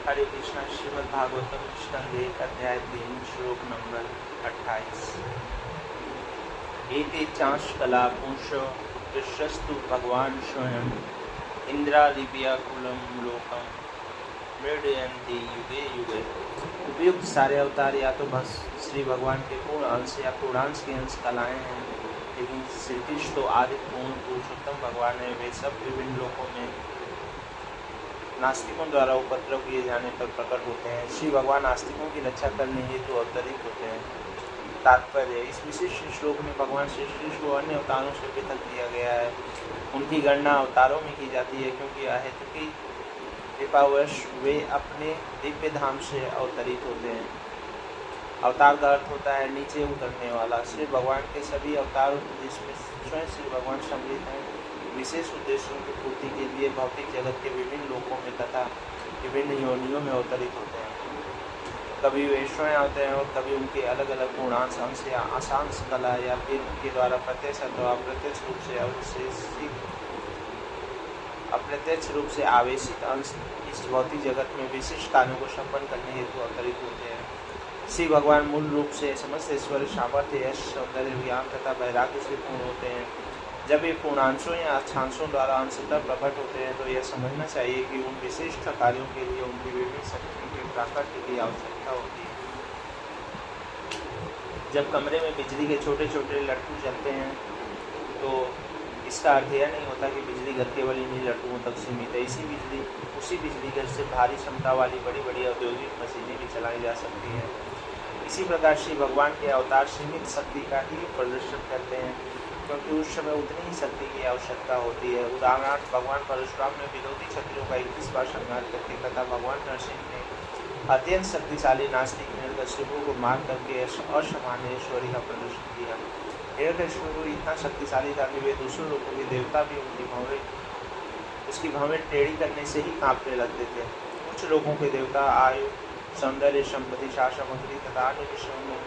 हरे कृष्णा। श्रीमद् भागवतम स्कंद 1 अध्याय 3 श्लोक नंबर 28। एते चांश कला पुंसो कृष्णस्तु भगवान स्वयं इंद्रादिव्याकुलम लोकम मृडयन्ति युगे युगे। उपयुक्त सारे अवतार या तो बस श्री भगवान के पूर्ण अंश या पूर्णांश के अंश कलाएं हैं, लेकिन श्री कृष्ण तो आदि पूर्ण पुरुषोत्तम भगवान है। वे सब विभिन्न लोकों में नास्तिकों द्वारा उपद्रव किए जाने पर प्रकट होते हैं। श्री भगवान नास्तिकों की रक्षा करने हेतु अवतरित होते हैं। तात्पर्य: इस विशिष्ट श्लोक में भगवान श्री कृष्ण को अन्य अवतारों से पृथक किया गया है। उनकी गणना अवतारों में की जाती है, क्योंकि अहेतुकी कृपावश वे अपने दिव्य धाम से अवतरित होते हैं। अवतार का अर्थ होता है नीचे उतरने वाला। श्री भगवान के सभी अवतार, जिसमें स्वयं श्री भगवान सम्मिलित हैं, विशेष उद्देश्यों की पूर्ति के लिए भौतिक जगत के विभिन्न लोकों में तथा विभिन्न योनियों में अवतरित होते हैं। कभी वे स्वयं आते हैं और कभी उनके अलग अलग पूर्णांश अंश या आसांश कला या फिर उनके द्वारा प्रत्यक्ष अथवा अप्रत्यक्ष रूप से आवेशित अंश इस भौतिक जगत में विशिष्ट कार्यों को संपन्न करने हेतु अवतरित होते हैं। श्री भगवान मूल रूप से समस्त ऐश्वर्य, सामर्थ्य, यश, सौंदर्य, ज्ञान तथा वैराग्य से पूर्ण होते हैं। जब ये पूर्णांशों या अक्षांशों द्वारा अंशतः प्रकट होते हैं तो यह समझना चाहिए कि उन विशिष्ट कार्यों के लिए उनकी विभिन्न शक्तियों के प्राकट्य की आवश्यकता होती है। जब कमरे में बिजली के छोटे छोटे लट्टू चलते हैं तो इसका अर्थ यह नहीं होता कि बिजली घर केवल इन्हीं लट्टुओं तक सीमित है। उसी बिजली घर से भारी क्षमता वाली बड़ी बड़ी औद्योगिक मशीनें भी चलाई जा सकती हैं। इसी प्रकार श्री भगवान के अवतार सीमित शक्ति का ही प्रदर्शन करते हैं, क्योंकि उस समय उतनी ही शक्ति की आवश्यकता होती है। उदाहरणार्थ, भगवान परशुराम ने विरोधी क्षत्रियों का 21 बार संहार करके तथा भगवान नरसिंह ने अत्यंत शक्तिशाली नास्तिक हिरण्यकशिपु को मार करके असामान्य ऐश्वर्य का प्रदर्शन किया। हिरण्यकशिपु इतना शक्तिशाली था कि वे दूसरे लोगों के देवता भी उसकी भवें टेढ़ी करने से ही कांपने लगते थे। कुछ लोगों के देवता आयु, सौंदर्य, संपत्ति, सामग्री तथा अन्य विषयों में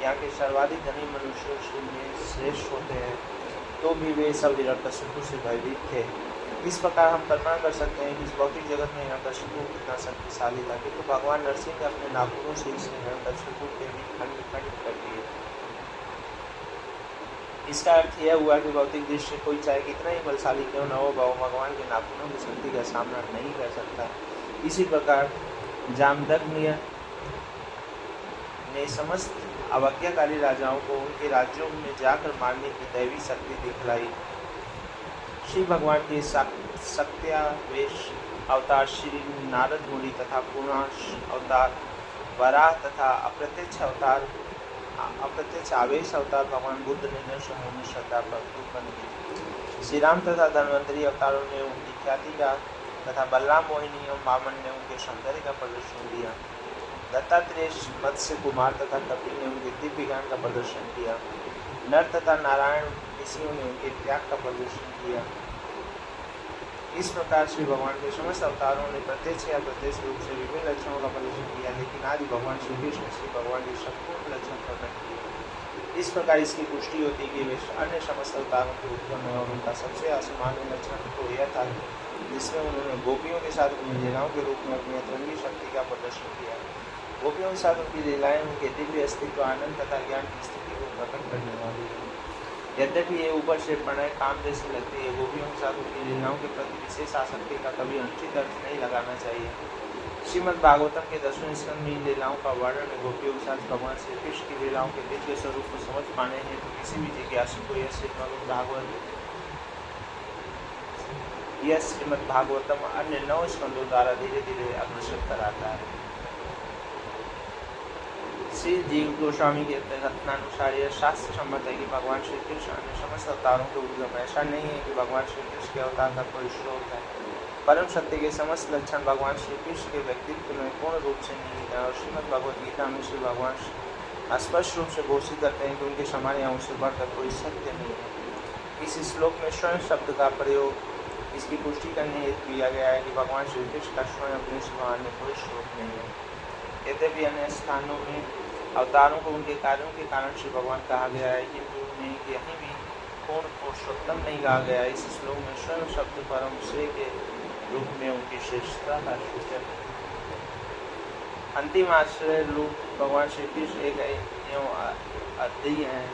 यहाँ के सर्वाधिक धनी मनुष्यों में श्रेष्ठ होते हैं, तो भी वे सब हिरण्यकशिपु से भयभीत थे। इस प्रकार हम कल्पना कर सकते हैं कि इस भौतिक जगत में हिरण्यकशिपु कितना शक्तिशाली था, किंतु भगवान नरसिंह ने अपने नाखूनों से इस हिरण्यकशिपु के भी खंड कर दिए। इसका अर्थ यह हुआ कि भौतिक दृष्टि से कोई चाहे कितना ही बलशाली क्यों न हो, भगवान के नाखूनों की शक्ति का सामना नहीं कर सकता। इसी प्रकार जामदग्नि ने समस्त अवज्ञाकारी राजाओं को उनके राज्यों में जाकर मारने की दैवी शक्ति दिखलाई। श्री भगवान के सत्यावेश अवतार श्री नारद मुनि तथा पूर्णांश अवतार वराह तथा अप्रत्यक्ष आवेश अवतार भगवान बुद्ध ने न समूह श्रद्धा पर उत्पन्न की। श्री राम तथा धन्वंतरी अवतारों ने उनकी ख्याति का तथा बलराम, मोहिनी और वामन ने उनके सौंदर्य का प्रदर्शन दिया। दत्तात्रेय, मत्स्य कुमार तथा कपिल ने उनके दिव्य ज्ञान का प्रदर्शन किया। नर तथा नारायण ऋषियों ने उनके त्याग का प्रदर्शन किया। इस प्रकार श्री भगवान के समस्त अवतारों ने प्रत्यक्ष या अप्रत्यक्ष रूप से विभिन्न लक्षणों का प्रदर्शन किया, लेकिन आज भगवान श्री कृष्ण ने श्री भगवान के संपूर्ण लक्षण प्रकट किए। इस प्रकार इसकी पुष्टि होती है कि वे अन्य समस्त अवतारों के उत्पन्न और उनका सबसे असामान्य लक्षण तो यह था जिसमें उन्होंने गोपियों के साथ अपनी लीलाओं के रूप में अपनी अतरंगी शक्ति का प्रदर्शन किया। गोपियों के साथ उनकी लीलाएं उनके दिव्य अस्तित्व, आनंद तथा ज्ञान की स्थिति को प्रकट करने वाली है। यद्यपि ये ऊपर से प्रणय काम जैसी लगती है, गोपियों के साथ उनकी लीलाओं के प्रति विशेष आसक्ति का कभी अनुचित अर्थ नहीं लगाना चाहिए। श्रीमद् भागवतम के 10वें स्कंद में इन लीलाओं का वर्णन है। गोपियों के साथ भगवान श्री कृष्ण की लीलाओं के दिव्य स्वरूप को समझ पाने हैं तो किसी भी जिज्ञासु को यह श्रीमद् भागवतम अन्य 9 स्कंदों द्वारा धीरे धीरे अग्रसर कराता है। श्री जीव गोस्वामी के कथनानुसार यह शास्त्र सम्मत है कि भगवान श्री कृष्ण अन्य समस्त अवतारों के उद्गम। ऐसा नहीं है कि भगवान श्री कृष्ण के अवतार का कोई स्रोत है। परम सत्य के समस्त लक्षण भगवान श्री कृष्ण के व्यक्तित्व में पूर्ण रूप से निहित है और श्रीमद् भगवद गीता में श्री भगवान स्पष्ट रूप से घोषित करते हैं कि उनके समान या उनसे बढ़कर कोई सत्य नहीं है। इस श्लोक में स्वयं शब्द का प्रयोग इसकी पुष्टि करने हेतु किया गया है कि भगवान श्री कृष्ण का स्वयं अपने समान कोई स्रोत नहीं है। यद्यपि अन्य स्थानों में अवतारों को उनके कार्यों के कारण श्री भगवान कहा गया है, किंतु उन्हें कहीं भी पूर्ण पुरुषोत्तम नहीं कहा गया। इस श्लोक में स्वयं शब्द परम श्रेय के रूप में उनकी श्रेष्ठता का सूचक है। अंतिम आश्रय रूप भगवान श्री कृष्ण एक एवं अद्वितीय हैं।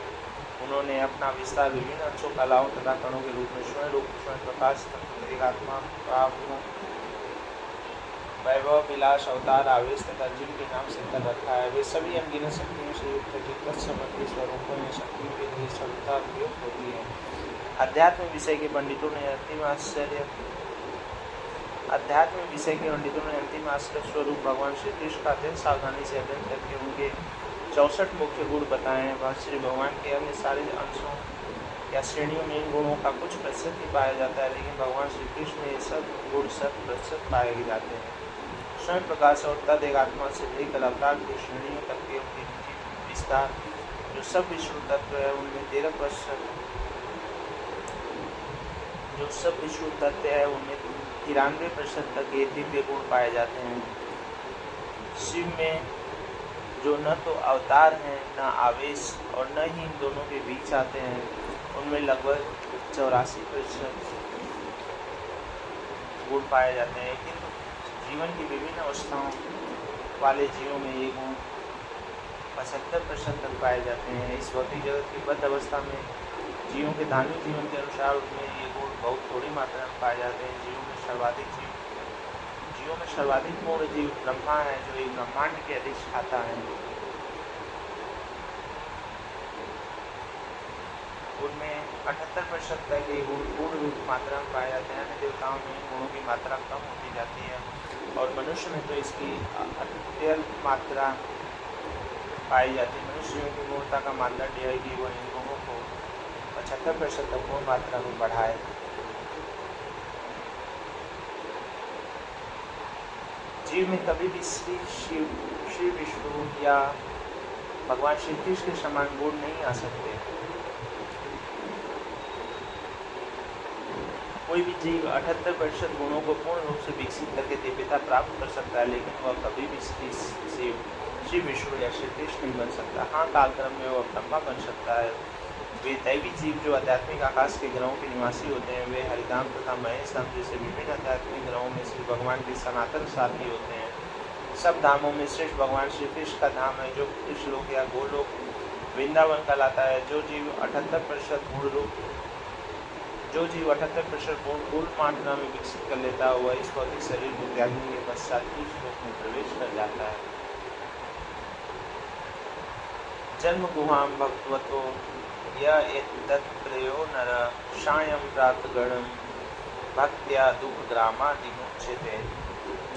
उन्होंने अपना विस्तार विभिन्न अंशों कलाओं तथा कणों के रूप में स्वयं रूप स्वयं प्रकाश तत्व एक आत्मा प्राप्त वैभव विलास अवतार आवेश तथा जीव के नाम से कर रखा है। वे सभी अनगिनत शक्तियों से युक्त जो तत्संबंधी स्वरूपों में शक्तियों के लिए क्षमता उपयोग होती है। अध्यात्म विषय के पंडितों ने अंतिम आश्रय स्वरूप भगवान श्री कृष्ण का अत्यंत सावधानी से अध्ययन करके उनके 64 मुख्य गुण बताए हैं। वह श्री भगवान के अन्य सारे अंशों या श्रेणियों में इन गुणों का कुछ प्रतिशत ही पाया जाता है, लेकिन भगवान श्री कृष्ण में ये सब गुण 100% पाए जाते हैं। स्वयं प्रकाश और तद एक आत्मा से लेकर अवतार की श्रेणियों तक के उनके निजी विस्तार जो सब विष्णु तत्व है उनमें 93% 93% तक ये दिव्य गुण पाए जाते हैं। शिव में जो न तो अवतार हैं न आवेश और न ही इन दोनों के बीच आते हैं, उनमें लगभग 84% गुण पाए जाते हैं। किंतु जीवन की विभिन्न अवस्थाओं वाले जीवों में ये गुण 75% तक पाए जाते हैं। इस भौतिक जगत की बद्ध अवस्था में जीवों के धार्मिक जीवन के अनुसार उनमें ये गुण बहुत थोड़ी मात्रा में पाए जाते हैं। जीवों में सर्वाधिक पूर्ण जीव ब्रह्मा है, जो एक ब्रह्मांड के अधिष्ठाता है। उनमें 78% तक ये गुण पूर्ण रूप मात्रा में पाए जाते हैं। अन्य देवताओं में गुणों की मात्रा कम होती जाती है और मनुष्य में तो इसकी अत्यल्प मात्रा पाई जाती है। मनुष्यों की मूर्ता का मानदंड यह है कि वह इन गुणों को 75% तक पूर्ण मात्रा में बढ़ाए। जीव में कभी भी श्री विष्णु या भगवान श्री कृष्ण के समान गुण नहीं आ सकते। कोई भी जीव 78% गुणों को पूर्ण रूप से विकसित करके दिव्यता प्राप्त कर सकता है, लेकिन वह कभी भी श्री विष्णु या श्री कृष्ण नहीं बन सकता। हाँ, कालक्रम में वह ब्रह्मा बन सकता है। वे दैवी जीव जो आध्यात्मिक आकाश के ग्रहों के निवासी होते हैं, वे हरिधाम तथा महेश धाम जैसे विभिन्न आध्यात्मिक ग्रहों में श्री भगवान के सनातन साथी होते हैं। सब धामों में श्रेष्ठ भगवान श्री कृष्ण का धाम है, जो कृष्णलोक या गोलोक वृंदावन कहलाता है। जो जीव 78% गुण मात्रा में विकसित कर लेता है, वह इस भौतिक शरीर को त्यागने के पश्चात कृष्णलोक में प्रवेश कर जाता है। जन्म गुहाम भक्तवतो यत्तत्प्रयो नर सायं प्राप्त गणम भक्त्या दुख ग्रामादिमुच्यते।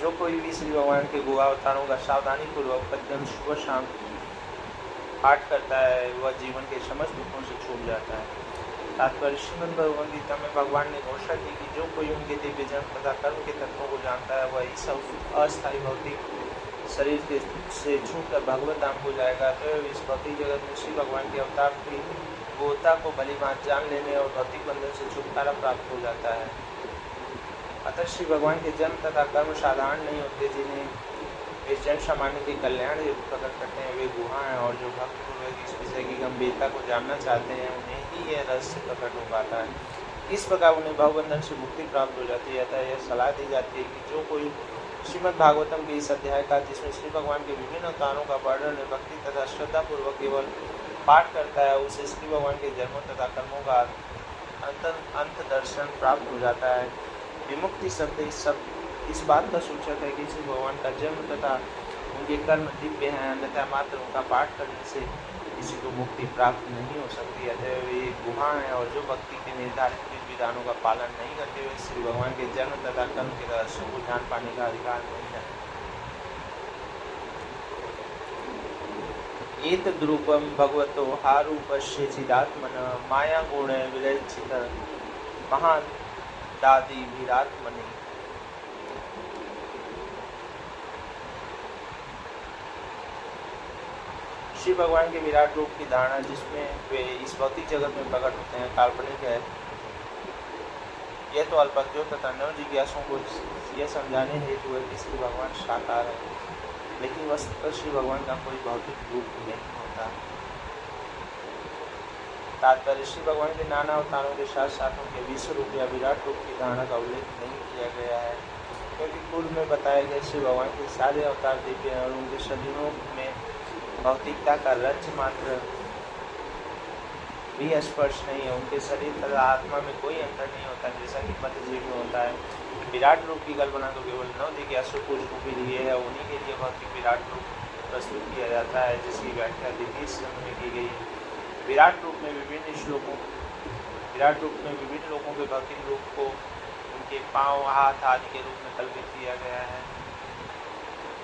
जो कोई भी श्री भगवान के गुहा अवतारों का सावधानी पूर्वक प्रतिदिन सुबह शाम पाठ करता है, वह जीवन के समस्त दुखों से छूट जाता है। तात्पर्य श्रीमद् भगवद गीता में भगवान ने घोषणा की कि जो कोई उनके दिव्य जन्म तथा कर्म के तत्वों को जानता है, वह इस अस्थायी भौतिक शरीर से छूटकर भगवत धाम को जाएगा। तो इस भौतिक जगत में श्री भगवान के अवतार की गोता को भलीभांति जान लेने और भौतिक बंधन से छुटकारा प्राप्त हो जाता है। अतः श्री भगवान के जन्म तथा कर्म साधारण नहीं होते, जिन्हें इस जन सामान्य के कल्याण हेतु प्रकट करते हैं, वे गुहा हैं। और जो भक्त पूर्वक इस विषय की गंभीरता को जानना चाहते हैं, उन्हें ही यह रहस्य प्रकट हो पाता है। इस प्रकार उन्हें भवबंधन से मुक्ति प्राप्त हो जाती है। अतः यह सलाह दी जाती है कि जो कोई श्रीमद् भागवतम के इस अध्याय का, जिसमें श्री भगवान के विभिन्न अवतारों का वर्णन भक्ति तथा श्रद्धा पूर्वक केवल पाठ करता है, उसे श्री भगवान के जन्मों तथा कर्मों का अंत दर्शन प्राप्त हो जाता है। विमुक्ति शब्द इस बात का सूचक है कि श्री भगवान का जन्म तथा उनके कर्म दिव्य हैं, अन्यथा मात्र उनका पाठ करने से किसी को मुक्ति प्राप्त नहीं हो सकती। अतः वे गुहा हैं और जो भक्ति के निर्धारित विधानों का पालन नहीं करते हुए श्री भगवान के जन्म तथा कर्म के रहस्यों को जान पाने का अधिकार नहीं है। एतद्रूपम भगवतो हारूपस्य चिदात्मन माया गुण विरचित महादादि विरात्मनि। श्री भगवान के विराट रूप की धारणा जिसमें वे इस भौतिक जगत में प्रकट होते हैं काल्पनिक है। यह तो अल्पज्ञों तथा नव जिज्ञासुओं को यह समझाने हेतु है कि श्री भगवान साकार है, लेकिन वस्तुतः श्री भगवान का कोई भौतिक रूप नहीं होता। तात्पर्य श्री भगवान के नाना अवतारों के साथ साथ उनके विश्व रूप या विराट रूप की धारणा का उल्लेख नहीं किया गया है। क्योंकि पूर्व में बताया गया श्री भगवान के सारे अवतार दिव्य हैं और उनके शरीरों में भौतिकता का रंच मात्र भी स्पर्श नहीं है। उनके शरीर तथा आत्मा में कोई अंतर नहीं होता, जैसा कि पतंजलि में होता है। विराट रूप की कल्पना तो केवल 9 दिव्य अश्वपुष्पों के लिए है, उन्हीं के लिए भौतिक विराट रूप प्रस्तुत किया जाता है, जिसकी व्याख्या द्वितीय श्लोक में की गई है। विराट रूप में विभिन्न लोगों के भौतिक रूप को उनके पांव, हाथ आदि के रूप में कल्पित किया गया है।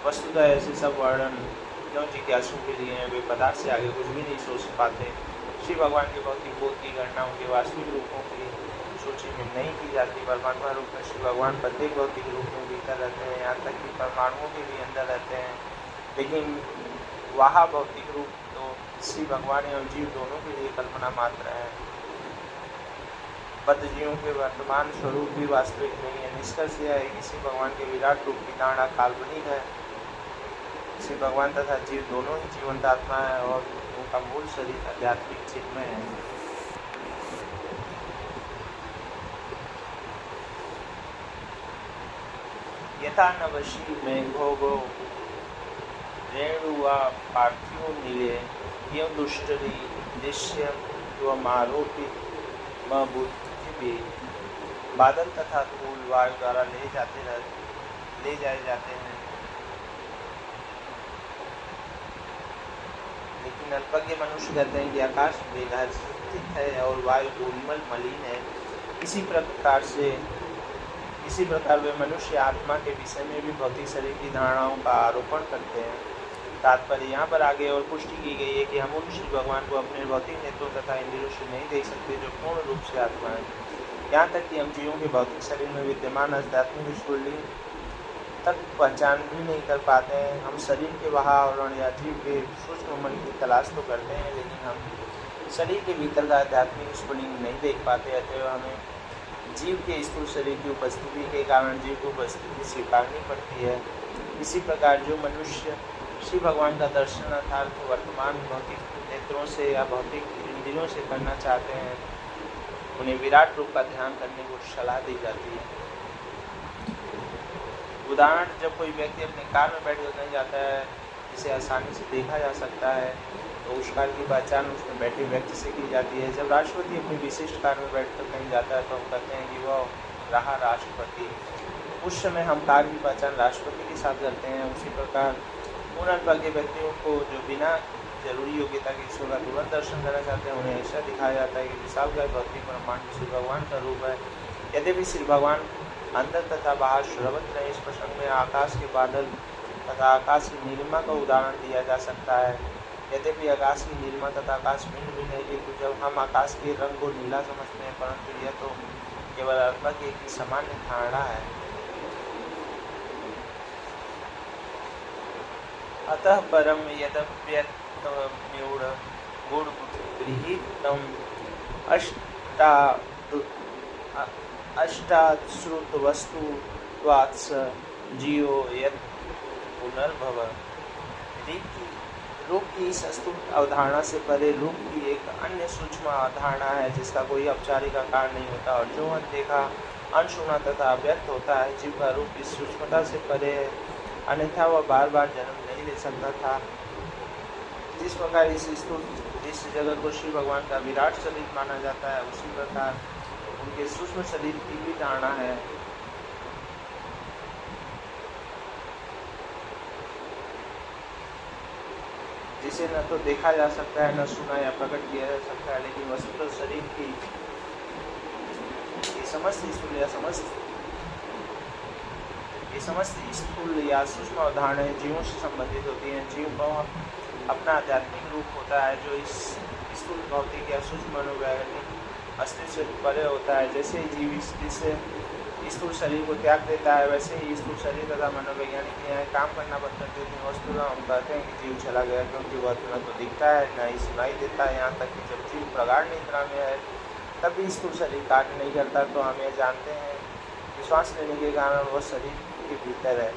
वस्तुतः ऐसे सब वर्णन क्यों जिज्ञासु के लिए हैं, वे पदार्थ से आगे कुछ भी नहीं सोच पाते। श्री भगवान के भौतिक बोध की गणना उनके वास्तविक रूपों की सूची में नहीं की जाती। परमात्मा रूप में श्री भगवान प्रत्येक भौतिक रूप में भीतर रहते हैं, यहाँ तक कि परमाणुओं के भी अंदर रहते हैं। लेकिन वह भौतिक रूप तो श्री भगवान एवं जीव दोनों के लिए कल्पना मात्र है। बद्ध जीवों के वर्तमान स्वरूप भी वास्तविक नहीं है। निष्कर्ष यह है कि श्री भगवान के विराट रूप की धारणा काल्पनिक है। श्री भगवान तथा जीव दोनों ही जीवंत आत्मा है और उनका मूल शरीर आध्यात्मिक चिन्मय है। यथा नवशी मेघो रेणुवा पार्थिव नीले यं दुष्टरी दृश्य मारोपित बुद्धि बादल तथा धूल वायु द्वारा ले जाए जाते हैं, लेकिन अल्पज्ञ मनुष्य कहते हैं कि आकाश मेघाच्छादित है और वायु उर्मल मलिन है। इसी प्रकार वे मनुष्य आत्मा के विषय में भी भौतिक शरीर की धारणाओं का आरोपण करते हैं। तात्पर्य यहाँ पर आगे और पुष्टि की गई है कि हम उन श्री भगवान को अपने भौतिक नेत्रों तथा इंद्रियों से नहीं देख सकते जो पूर्ण रूप से आत्मा है। यहाँ तक कि हम जीवों के भौतिक शरीर में विद्यमान आध्यात्मिक स्फुलिंग तक पहचान भी नहीं कर पाते हैं। हम शरीर के वातावरण या जीव के सूक्ष्म मन की तलाश तो करते हैं, लेकिन हम शरीर के भीतर का आध्यात्मिक स्फुलिंग नहीं देख पाते। अतः हमें जीव के स्थूल शरीर की उपस्थिति के कारण जीव की उपस्थिति स्वीकारनी पड़ती है। इसी प्रकार जो मनुष्य श्री भगवान का दर्शन अर्थात वर्तमान भौतिक नेत्रों से या भौतिक इंद्रियों से करना चाहते हैं, उन्हें विराट रूप का ध्यान करने को सलाह दी जाती है। उदाहरण, जब कोई व्यक्ति अपने कार में बैठकर कहीं जाता है जिसे आसानी से देखा जा सकता है, तो उस कार की पहचान उसमें बैठे व्यक्ति से की जाती है। जब राष्ट्रपति अपनी विशिष्ट कार में बैठकर कहीं जाता है तो हम कहते हैं कि वह रहा राष्ट्रपति। उस समय हम कार की पहचान राष्ट्रपति के साथ करते हैं। उसी प्रकार उन अल्पज्ञ व्यक्तियों को जो बिना जरूरी योग्यता के ईश्वर का तुरंत दर्शन करना चाहते हैं, उन्हें ऐसा दिखाया जाता है कि विशालकाय भौतिक ब्रह्मांड श्री भगवान का रूप है। यद्यपि श्री भगवान अंदर तथा बाहर सर्वत्र हैं, इस प्रसंग में आकाश के बादल तथा आकाश की नीलिमा का उदाहरण दिया जा सकता है। यद्यपि आकाश की नीलिमा तथा आकाश भिन्न भिन्न है, किंतु जब हम आकाश के रंग को नीला समझते हैं, परंतु यह तो केवल अल्पज्ञ की सामान्य धारणा है। अतः परम यद्यप्यत्मूढ़ गुणगृहीतम अष्टाश्रुत वस्तुवात्स जीवो यत् पुनर्भव। रूप की इस अस्तुत अवधारणा से परे रूप की एक अन्य सूक्ष्म अवधारणा है जिसका कोई औपचारिक आकार नहीं होता और जो अनदेखा, अनसुना तथा अव्यक्त होता है। जीव का रूप इस सूक्ष्मता से परे है, अन्यथा वह बार बार जन्म नहीं ले सकता था। जिस प्रकार इस जगत को श्री भगवान का विराट शरीर माना जाता है, उसी प्रकार उनके सूक्ष्म शरीर की भी धारणा है। जिसे न तो देखा जा सकता है, न सुना या प्रकट किया जा सकता है, लेकिन वस्तुतः शरीर की ये समस्त स्थूल या सूक्ष्म अवधारणाएं जीवों से संबंधित होती हैं। जीव का अपना आध्यात्मिक रूप होता है जो इस स्थूल भौतिक या सूक्ष्म मनोवैज्ञानिक अस्तित्व से परे होता है। जैसे जीव इस स्थूल शरीर को त्याग देता है, वैसे ही स्थूल शरीर तथा मनोवैज्ञानिक यहाँ काम करना बंद कर देते हैं। वस्तुतः हम कहते हैं कि जीव चला गया, क्योंकि वह न तो दिखता है न ही सुनाई देता है। यहाँ तक कि जब जीव प्रगाढ़ निद्रा में है तब भी स्थूल शरीर कार्य नहीं करता, तो हम यह जानते हैं कि श्वास लेने के कारण वह शरीर के भीतर है।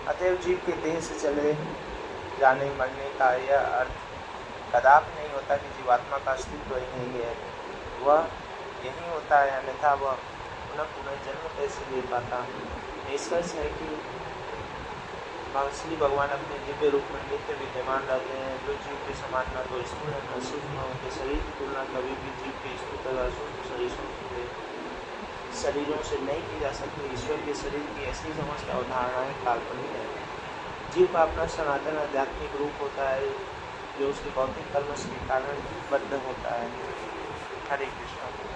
अतएव जीव के देह से चले जाने मरने का यह अर्थ कदापि नहीं होता कि जीवात्मा का अस्तित्व ही नहीं है। वह यही होता है, अन्यथा वह पुनः जन्म कैसे ले पाता। ये सच है कि असली भगवान अपने दिव्य रूप में नित्य विद्यमान रहते हैं, जो जीव के समान न तो स्थूल है न सूक्ष्म। उनके शरीर की तुलना कभी भी जीव के स्थूल तथा सूक्ष्म शरीरों से नहीं की जा सकती। ईश्वर के शरीर की ऐसी समस्त अवधारणाएं काल्पनिक है। जीव का अपना सनातन आध्यात्मिक रूप होता है, जो उसके भौतिक कर्म के कारण बद्ध होता है। हरे कृष्ण।